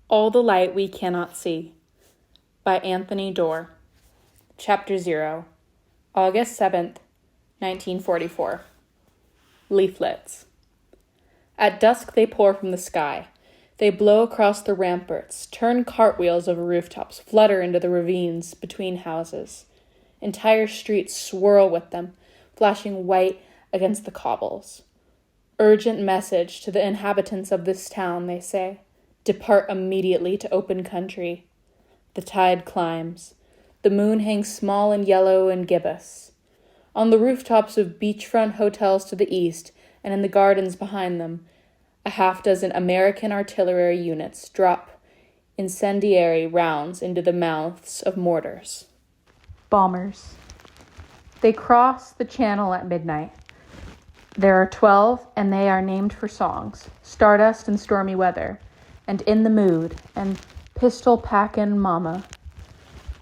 All the Light We Cannot See by Anthony Doerr. Chapter 0, August 7th, 1944. Leaflets. At dusk they pour from the sky. They blow across the ramparts, turn cartwheels over rooftops, flutter into the ravines between houses. Entire streets swirl with them, flashing white against the cobbles. Urgent message to the inhabitants of this town, they say. Depart immediately to open country. The tide climbs. The moon hangs small and yellow and gibbous. On the rooftops of beachfront hotels to the east and in the gardens behind them, a half-dozen American artillery units drop incendiary rounds into the mouths of mortars. Bombers. They cross the channel at midnight. There are 12, and they are named for songs, Stardust and Stormy Weather, and In the Mood, and Pistol Packin' Mama.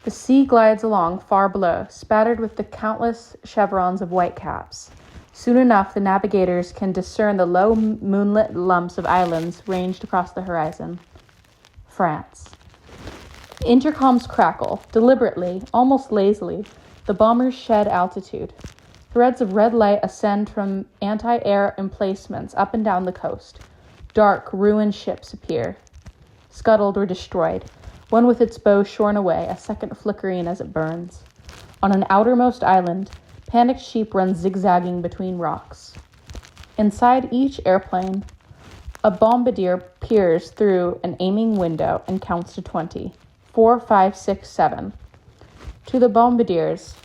The sea glides along far below, spattered with the countless chevrons of whitecaps. Soon enough, the navigators can discern the low moonlit lumps of islands ranged across the horizon. France. Intercoms crackle. Deliberately, almost lazily, the bombers shed altitude. Threads of red light ascend from anti-air emplacements up and down the coast. Dark, ruined ships appear, scuttled or destroyed, one with its bow shorn away, a second flickering as it burns. On an outermost island, panicked sheep run zigzagging between rocks. Inside each airplane, a bombardier peers through an aiming window and counts to 20. 4, 5, 6, 7. To the bombardiers,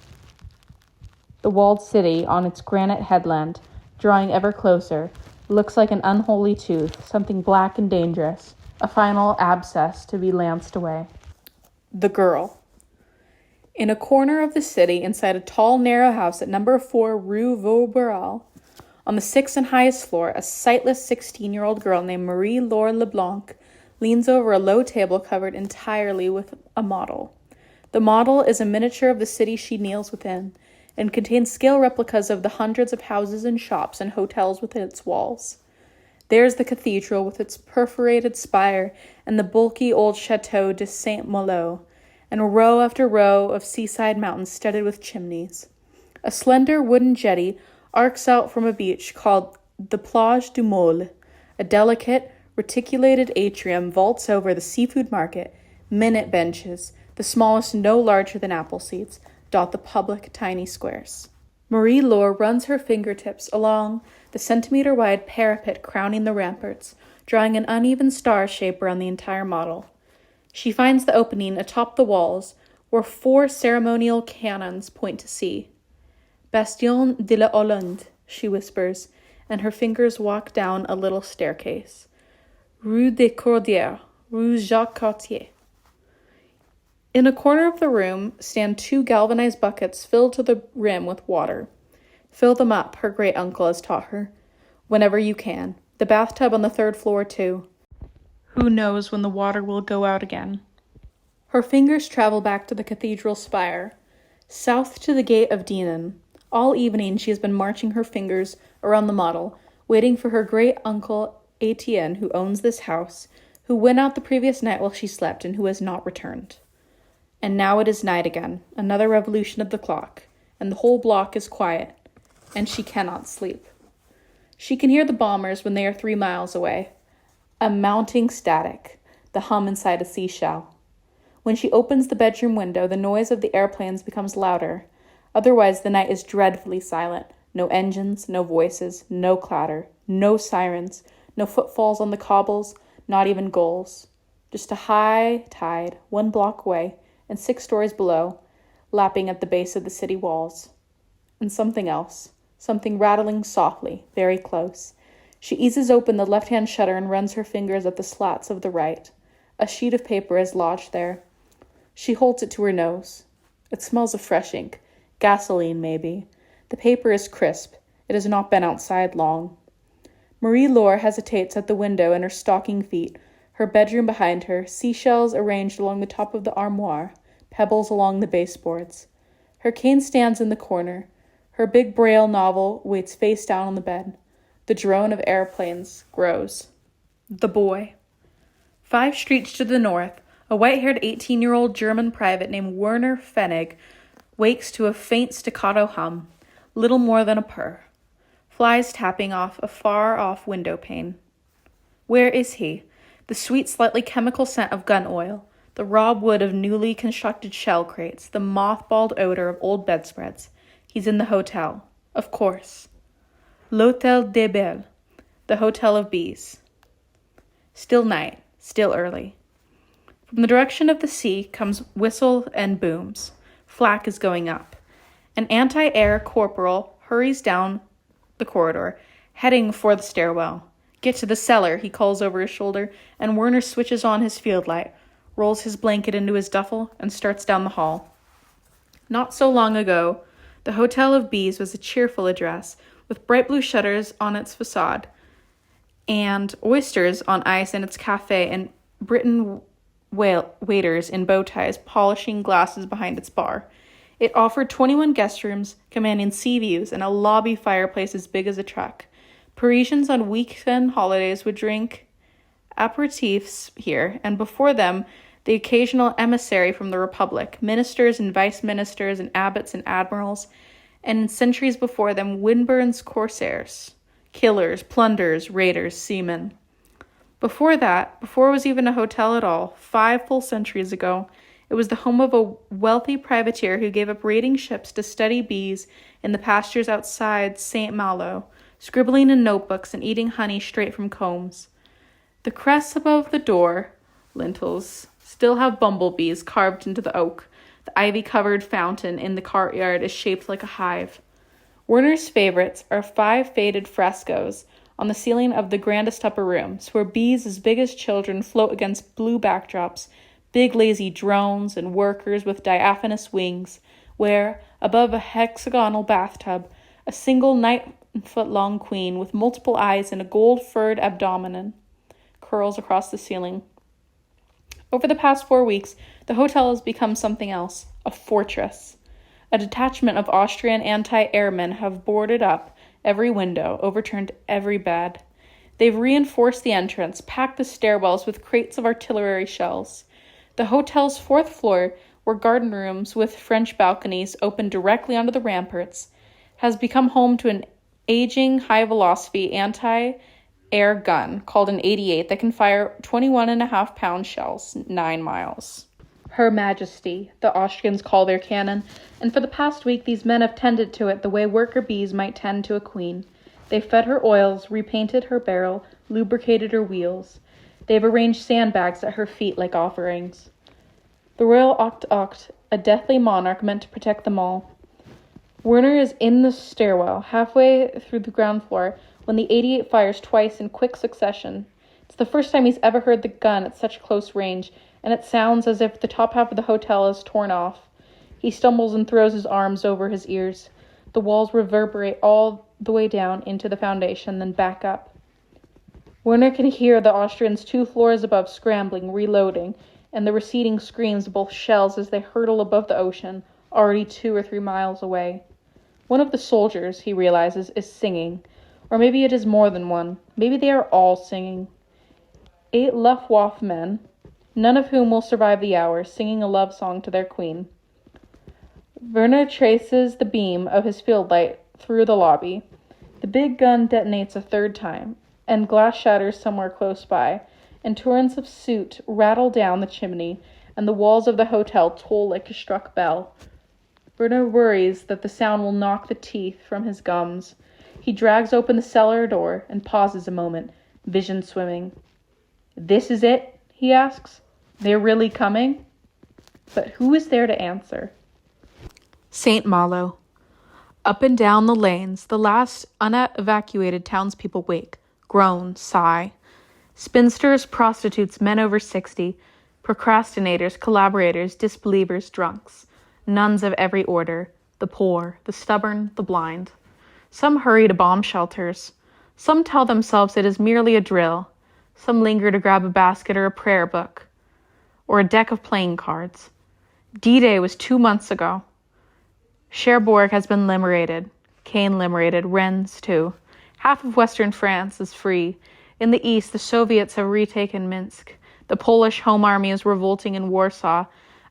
the walled city on its granite headland, drawing ever closer, looks like an unholy tooth, something black and dangerous, a final abscess to be lanced away. The girl. In a corner of the city, inside a tall, narrow house at number 4 Rue Vauberval, on the 6th and highest floor, a sightless 16-year-old girl named Marie-Laure Leblanc leans over a low table covered entirely with a model. The model is a miniature of the city she kneels within, and contains scale replicas of the hundreds of houses and shops and hotels within its walls. There's the cathedral with its perforated spire and the bulky old Chateau de Saint-Malo, and row after row of seaside mountains studded with chimneys. A slender wooden jetty arcs out from a beach called the Plage du Môle. A delicate, reticulated atrium vaults over the seafood market. Minute benches, the smallest no larger than apple seeds, dot the public tiny squares. Marie-Laure runs her fingertips along the centimeter-wide parapet crowning the ramparts, drawing an uneven star shape around the entire model. She finds the opening atop the walls, where 4 ceremonial cannons point to sea. Bastion de la Hollande, she whispers, and her fingers walk down a little staircase. Rue des Cordières, Rue Jacques-Cartier. In a corner of the room stand 2 galvanized buckets filled to the rim with water. Fill them up, her great-uncle has taught her, whenever you can. The bathtub on the 3rd floor, too. Who knows when the water will go out again? Her fingers travel back to the cathedral spire, south to the gate of Dinan. All evening she has been marching her fingers around the model, waiting for her great-uncle Etienne, who owns this house, who went out the previous night while she slept and who has not returned. And now it is night again, another revolution of the clock, and the whole block is quiet, and she cannot sleep. She can hear the bombers when they are 3 miles away. A mounting static, the hum inside a seashell. When she opens the bedroom window, the noise of the airplanes becomes louder. Otherwise, the night is dreadfully silent. No engines, no voices, no clatter, no sirens, no footfalls on the cobbles, not even gulls. Just a high tide, 1 block away, and 6 stories below, lapping at the base of the city walls. And something else, something rattling softly, very close. She eases open the left-hand shutter and runs her fingers up the slats of the right. A sheet of paper is lodged there. She holds it to her nose. It smells of fresh ink, gasoline maybe. The paper is crisp. It has not been outside long. Marie-Laure hesitates at the window in her stocking feet, her bedroom behind her, seashells arranged along the top of the armoire, pebbles along the baseboards. Her cane stands in the corner. Her big braille novel waits face down on the bed. The drone of airplanes grows. The boy. 5 streets to the north, a white-haired 18-year-old German private named Werner Pfennig wakes to a faint staccato hum, little more than a purr. Flies tapping off a far-off window pane. Where is he? The sweet, slightly chemical scent of gun oil, the raw wood of newly constructed shell crates, the mothballed odor of old bedspreads. He's in the hotel. Of course. L'Hôtel des Belles, the Hotel of Bees. Still night, still early. From the direction of the sea comes whistle and booms. Flak is going up. An anti-air corporal hurries down the corridor, heading for the stairwell. Get to the cellar, he calls over his shoulder, and Werner switches on his field light, rolls his blanket into his duffel, and starts down the hall. Not so long ago, the Hotel of Bees was a cheerful address, with bright blue shutters on its facade, and oysters on ice in its cafe, and Britain waiters in bow ties polishing glasses behind its bar. It offered 21 guest rooms commanding sea views and a lobby fireplace as big as a truck. Parisians on weekend holidays would drink aperitifs here, and before them, the occasional emissary from the Republic, ministers and vice-ministers and abbots and admirals, and centuries before them, Winburn's corsairs, killers, plunderers, raiders, seamen. Before that, before it was even a hotel at all, 5 full centuries ago, it was the home of a wealthy privateer who gave up raiding ships to study bees in the pastures outside St. Malo, scribbling in notebooks and eating honey straight from combs. The crests above the door lintels still have bumblebees carved into the oak. The ivy-covered fountain in the courtyard is shaped like a hive. Werner's favorites are 5 faded frescoes on the ceiling of the grandest upper rooms, where bees as big as children float against blue backdrops, big lazy drones and workers with diaphanous wings, where, above a hexagonal bathtub, a single 9-foot-long queen with multiple eyes and a gold-furred abdomen curls across the ceiling. Over the past 4 weeks, the hotel has become something else, a fortress. A detachment of Austrian anti-airmen have boarded up every window, overturned every bed. They've reinforced the entrance, packed the stairwells with crates of artillery shells. The hotel's 4th floor, where garden rooms with French balconies open directly onto the ramparts, has become home to an aging, high-velocity anti-air gun called an 88 that can fire 21.5-pound shells 9 miles. Her Majesty, the Austrians call their cannon, and for the past week these men have tended to it the way worker bees might tend to a queen. They've fed her oils, repainted her barrel, lubricated her wheels. They've arranged sandbags at her feet like offerings. The Royal Oct, a deathly monarch meant to protect them all. Werner is in the stairwell, halfway through the ground floor, when the 88 fires twice in quick succession. It's the first time he's ever heard the gun at such close range, and it sounds as if the top half of the hotel is torn off. He stumbles and throws his arms over his ears. The walls reverberate all the way down into the foundation, then back up. Werner can hear the Austrians 2 floors above scrambling, reloading, and the receding screams of both shells as they hurtle above the ocean, already 2 or 3 miles away. One of the soldiers, he realizes, is singing. Or maybe it is more than one. Maybe they are all singing. 8 Luftwaffe men, none of whom will survive the hour, singing a love song to their queen. Werner traces the beam of his field light through the lobby. The big gun detonates a 3rd time, and glass shatters somewhere close by, and torrents of soot rattle down the chimney, and the walls of the hotel toll like a struck bell. Werner worries that the sound will knock the teeth from his gums. He drags open the cellar door and pauses a moment, vision swimming. "This is it?" he asks. "They're really coming?" But who is there to answer? St. Malo. Up and down the lanes, the last unevacuated townspeople wake, groan, sigh. Spinsters, prostitutes, men over 60, procrastinators, collaborators, disbelievers, drunks, nuns of every order, the poor, the stubborn, the blind. Some hurry to bomb shelters. Some tell themselves it is merely a drill. Some linger to grab a basket or a prayer book, or a deck of playing cards. D-Day was 2 months ago. Cherbourg has been liberated. Caen liberated. Rennes, too. Half of Western France is free. In the east, the Soviets have retaken Minsk. The Polish Home Army is revolting in Warsaw.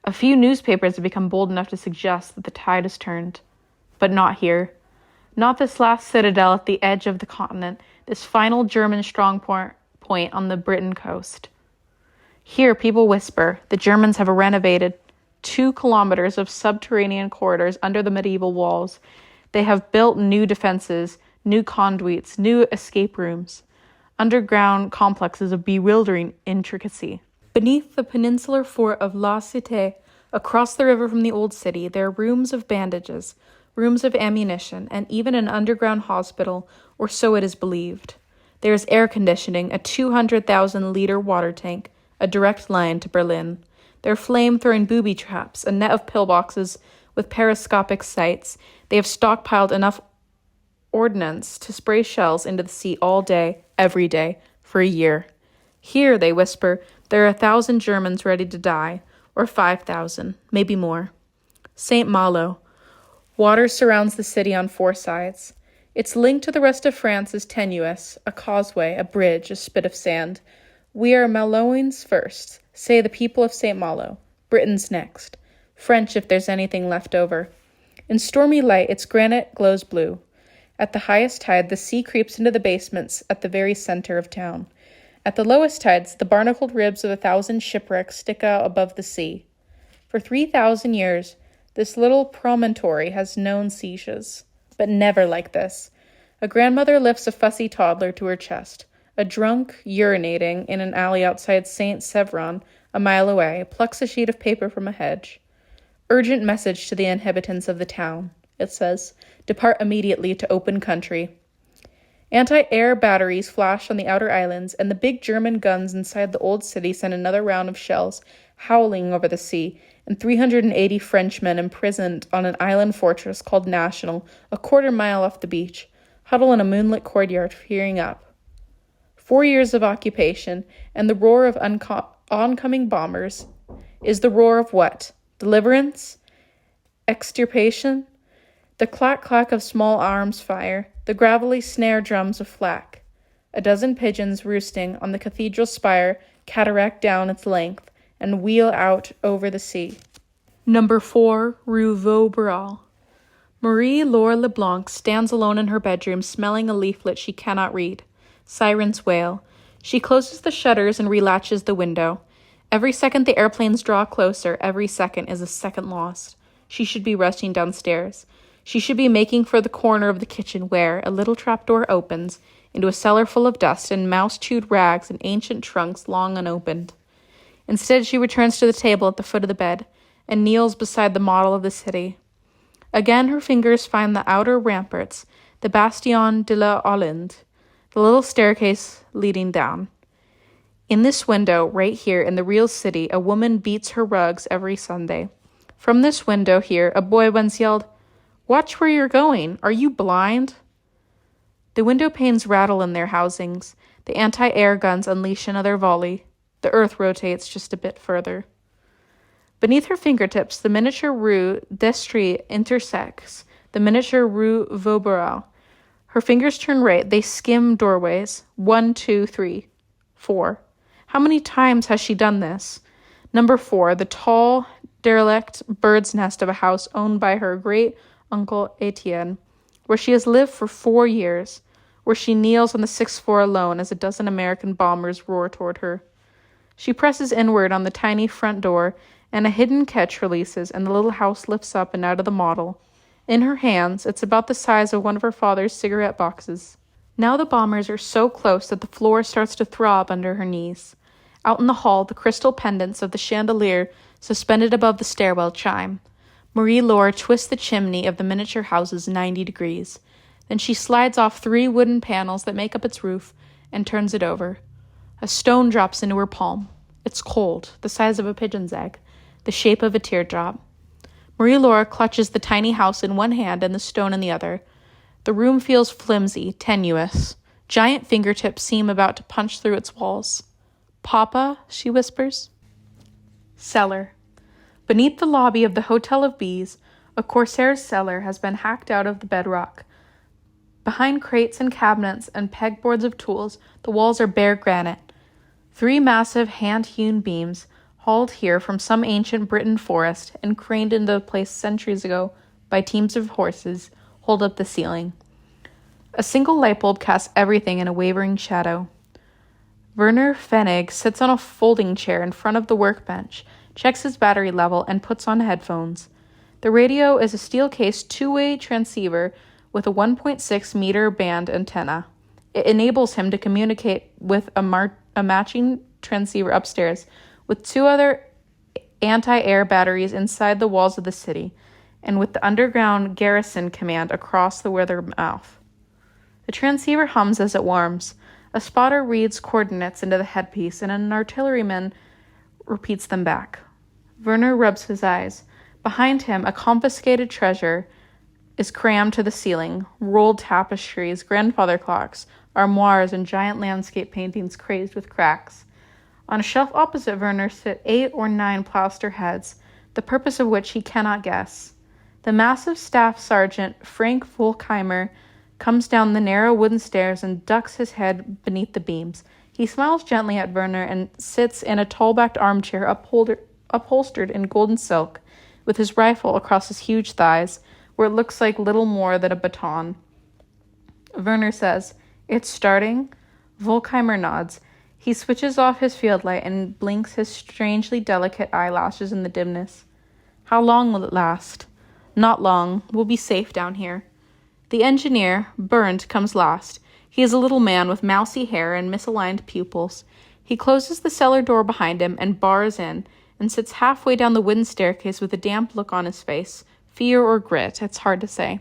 A few newspapers have become bold enough to suggest that the tide has turned. But not here. Not this last citadel at the edge of the continent, this final German strong point on the Britain coast. Here, people whisper the Germans have renovated 2 kilometers of subterranean corridors under the medieval walls. They have built new defenses, new conduits, new escape rooms, underground complexes of bewildering intricacy. Beneath the peninsular fort of La Cité, across the river from the old city, there are rooms of bandages, rooms of ammunition, and even an underground hospital, or so it is believed. There is air conditioning, a 200,000-liter water tank, a direct line to Berlin. There are flame-throwing booby traps, a net of pillboxes with periscopic sights. They have stockpiled enough ordnance to spray shells into the sea all day, every day, for a year. Here, they whisper, there are 1,000 Germans ready to die, or 5,000, maybe more. St. Malo. Water surrounds the city on 4 sides. Its link to the rest of France is tenuous, a causeway, a bridge, a spit of sand. We are Maloins first, say the people of St. Malo. Britons next. French if there's anything left over. In stormy light, its granite glows blue. At the highest tide, the sea creeps into the basements at the very center of town. At the lowest tides, the barnacled ribs of 1,000 shipwrecks stick out above the sea. For 3,000 years, this little promontory has known sieges, but never like this. A grandmother lifts a fussy toddler to her chest. A drunk, urinating in an alley outside St. Sevron, a mile away, plucks a sheet of paper from a hedge. Urgent message to the inhabitants of the town, it says. Depart immediately to open country. Anti-air batteries flash on the outer islands, and the big German guns inside the old city send another round of shells howling over the sea, and 380 Frenchmen imprisoned on an island fortress called National, a quarter-mile off the beach, huddle in a moonlit courtyard peering up. 4 years of occupation, and the roar of oncoming bombers is the roar of what? Deliverance? Extirpation? The clack-clack of small arms fire, the gravelly snare drums of flak. A dozen pigeons roosting on the cathedral spire cataract down its length and wheel out over the sea. Number 4, Rue Vaugirard. Marie-Laure Leblanc stands alone in her bedroom, smelling a leaflet she cannot read. Sirens wail. She closes the shutters and relatches the window. Every second the airplanes draw closer, every second is a second lost. She should be rushing downstairs. She should be making for the corner of the kitchen where a little trapdoor opens into a cellar full of dust and mouse-chewed rags and ancient trunks long unopened. Instead, she returns to the table at the foot of the bed and kneels beside the model of the city. Again, her fingers find the outer ramparts, the Bastion de la Hollande, the little staircase leading down. In this window, right here in the real city, a woman beats her rugs every Sunday. From this window here, a boy once yelled, "Watch where you're going. Are you blind?" The window panes rattle in their housings. The anti-air guns unleash another volley. The earth rotates just a bit further. Beneath her fingertips, the miniature Rue d'Estrie intersects the miniature Rue Vaugirard. Her fingers turn right. They skim doorways. 1, 2, 3, 4. How many times has she done this? Number 4, the tall, derelict bird's nest of a house owned by her great-uncle Etienne, where she has lived for 4 years, where she kneels on the 6th floor alone as a dozen American bombers roar toward her. She presses inward on the tiny front door, and a hidden catch releases, and the little house lifts up and out of the model. In her hands, it's about the size of one of her father's cigarette boxes. Now the bombers are so close that the floor starts to throb under her knees. Out in the hall, the crystal pendants of the chandelier suspended above the stairwell chime. Marie-Laure twists the chimney of the miniature houses 90 degrees. Then she slides off 3 wooden panels that make up its roof and turns it over. A stone drops into her palm. It's cold, the size of a pigeon's egg, the shape of a teardrop. Marie-Laure clutches the tiny house in one hand and the stone in the other. The room feels flimsy, tenuous. Giant fingertips seem about to punch through its walls. "Papa," she whispers. Cellar. Beneath the lobby of the Hotel of Bees, a corsair's cellar has been hacked out of the bedrock. Behind crates and cabinets and pegboards of tools, the walls are bare granite. 3 massive hand-hewn beams, hauled here from some ancient Britain forest and craned into place centuries ago by teams of horses, hold up the ceiling. A single light bulb casts everything in a wavering shadow. Werner Pfennig sits on a folding chair in front of the workbench, checks his battery level, and puts on headphones. The radio is a steel-cased two-way transceiver with a 1.6 meter band antenna. It enables him to communicate with a matching transceiver upstairs with 2 other anti-air batteries inside the walls of the city, and with the underground garrison command across the weather mouth. The transceiver hums as it warms. A spotter reads coordinates into the headpiece, and an artilleryman repeats them back. Werner rubs his eyes. Behind him, a confiscated treasure is crammed to the ceiling. Rolled tapestries, grandfather clocks, armoires, and giant landscape paintings crazed with cracks. On a shelf opposite Werner sit 8 or 9 plaster heads, the purpose of which he cannot guess. The massive staff sergeant, Frank Volkheimer, comes down the narrow wooden stairs and ducks his head beneath the beams. He smiles gently at Werner and sits in a tall-backed armchair upholstered in golden silk, with his rifle across his huge thighs, where it looks like little more than a baton. Werner says, "It's starting?" Volkheimer nods. He switches off his field light and blinks his strangely delicate eyelashes in the dimness. "How long will it last?" "Not long. We'll be safe down here." The engineer, Bernd, comes last. He is a little man with mousy hair and misaligned pupils. He closes the cellar door behind him and bars in, and sits halfway down the wooden staircase with a damp look on his face. Fear or grit, it's hard to say.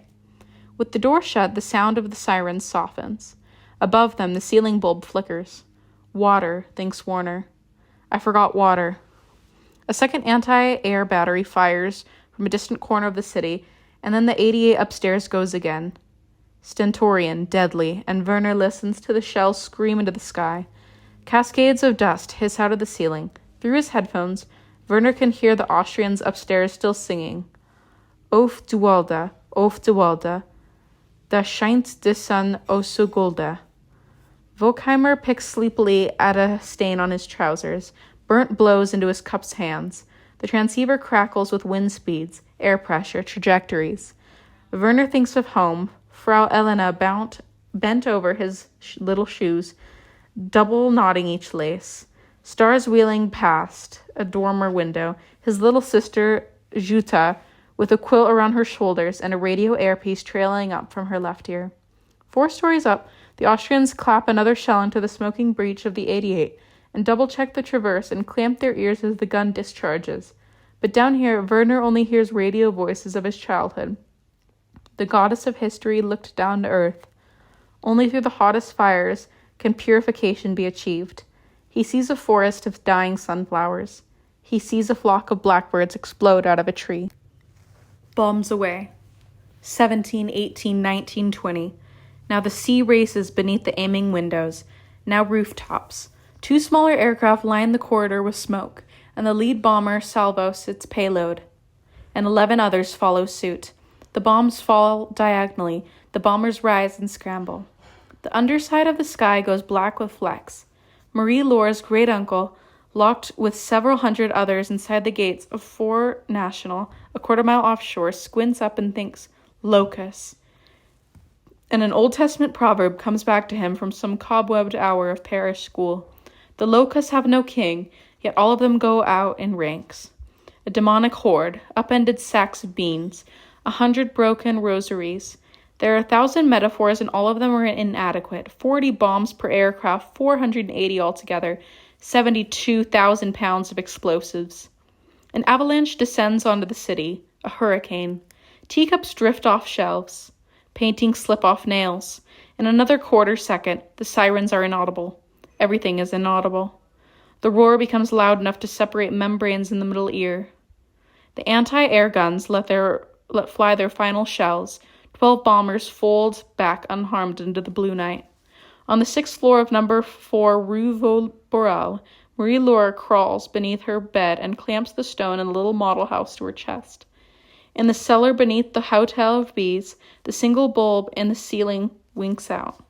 With the door shut, the sound of the sirens softens. Above them, the ceiling bulb flickers. Water, thinks Warner. I forgot water. A second anti-air battery fires from a distant corner of the city, and then the 88 upstairs goes again. Stentorian, deadly, and Werner listens to the shells scream into the sky. Cascades of dust hiss out of the ceiling. Through his headphones, Werner can hear the Austrians upstairs still singing. Auf die Walde, da scheint die Sonne so golde. Volkheimer picks sleepily at a stain on his trousers. Burnt blows into his cupped hands. The transceiver crackles with wind speeds, air pressure, trajectories. Werner thinks of home. Frau Elena bent over his little shoes, double knotting each lace. Stars wheeling past a dormer window. His little sister, Jutta, with a quilt around her shoulders and a radio airpiece trailing up from her left ear. 4 stories up, the Austrians clap another shell into the smoking breech of the 88 and double-check the traverse and clamp their ears as the gun discharges. But down here, Werner only hears radio voices of his childhood. The goddess of history looked down to earth. Only through the hottest fires can purification be achieved. He sees a forest of dying sunflowers. He sees a flock of blackbirds explode out of a tree. Bombs away. 17, 18, 19, 20. Now the sea races beneath the aiming windows. Now rooftops. 2 smaller aircraft line the corridor with smoke, and the lead bomber salvos its payload. And 11 others follow suit. The bombs fall diagonally. The bombers rise and scramble. The underside of the sky goes black with flecks. Marie-Laure's great-uncle, locked with several hundred others inside the gates of Fort National, a quarter-mile offshore, squints up and thinks, locusts. And an Old Testament proverb comes back to him from some cobwebbed hour of parish school. The locusts have no king, yet all of them go out in ranks. A demonic horde, upended sacks of beans, 100 broken rosaries. There are 1,000 metaphors, and all of them are inadequate. 40 bombs per aircraft, 480 altogether, 72,000 pounds of explosives. An avalanche descends onto the city, a hurricane. Teacups drift off shelves. Paintings slip off nails. In another quarter second, the sirens are inaudible. Everything is inaudible. The roar becomes loud enough to separate membranes in the middle ear. The anti-air guns let fly their final shells. 12 bombers fold back unharmed into the blue night. On the 6th floor of number 4 Rue Vaubourg, Marie-Laure crawls beneath her bed and clamps the stone in the little model house to her chest. In the cellar beneath the Hotel of Bees, the single bulb in the ceiling winks out.